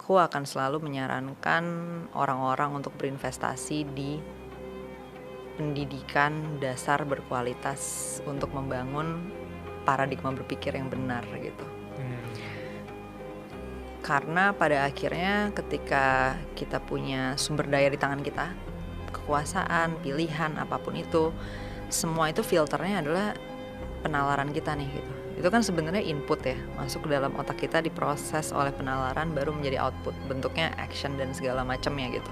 aku akan selalu menyarankan orang-orang untuk berinvestasi di pendidikan dasar berkualitas untuk membangun paradigma berpikir yang benar gitu. Karena pada akhirnya ketika kita punya sumber daya di tangan kita, kekuasaan, pilihan, apapun itu, semua itu filternya adalah penalaran kita nih gitu. Itu kan sebenarnya input ya, masuk ke dalam otak kita, diproses oleh penalaran baru menjadi output, bentuknya action dan segala macamnya gitu.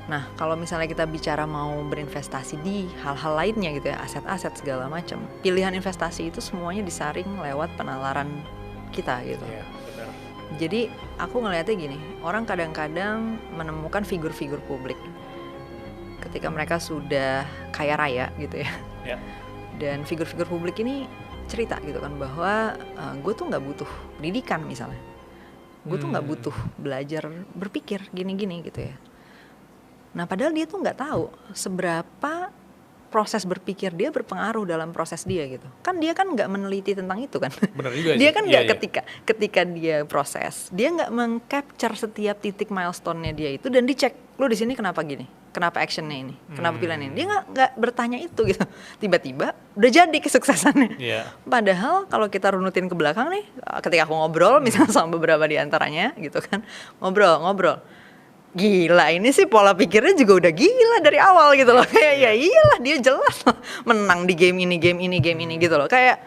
Nah, kalau misalnya kita bicara mau berinvestasi di hal-hal lainnya gitu ya, aset-aset segala macam, pilihan investasi itu semuanya disaring lewat penalaran kita gitu. Iya, benar. Jadi aku ngelihatnya gini, orang kadang-kadang menemukan figur-figur publik ketika mereka sudah kaya raya gitu ya. Ya. Dan figur-figur publik ini cerita gitu kan bahwa gue tuh nggak butuh pendidikan misalnya, gue tuh nggak butuh belajar berpikir gini-gini gitu ya. Nah padahal dia tuh nggak tahu seberapa proses berpikir dia berpengaruh dalam proses dia gitu. Kan dia kan nggak meneliti tentang itu kan. Benar juga Dia sih. kan nggak ketika dia proses, dia nggak meng-capture setiap titik milestone-nya dia itu dan dicek, lu di sini kenapa gini, kenapa actionnya ini, kenapa pilihan ini. Dia nggak bertanya itu gitu. Tiba-tiba udah jadi kesuksesannya. Iya. Padahal kalau kita runutin ke belakang nih, ketika aku ngobrol misalnya sama beberapa di antaranya gitu kan, ngobrol. Gila, ini sih pola pikirnya juga udah gila dari awal gitu loh. Kayak ya iyalah dia jelas loh menang di game ini gitu loh. Kayak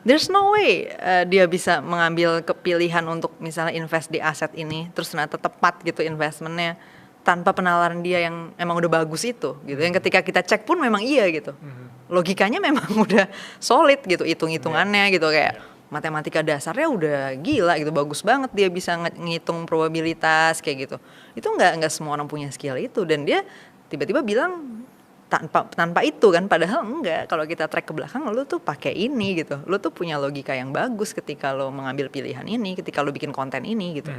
there's no way dia bisa mengambil kepilihan untuk misalnya invest di aset ini terus ternyata tepat gitu investmentnya tanpa penalaran dia yang emang udah bagus itu gitu. Yang ketika kita cek pun memang iya gitu. Logikanya memang udah solid gitu, hitung-hitungannya gitu kayak matematika dasarnya udah gila gitu, bagus banget dia bisa ngitung probabilitas kayak gitu. Itu nggak semua orang punya skill itu dan dia tiba-tiba bilang tanpa itu kan, padahal enggak. Kalau kita track ke belakang, lu tuh pakai ini gitu, lu tuh punya logika yang bagus ketika lo mengambil pilihan ini, ketika lo bikin konten ini gitu.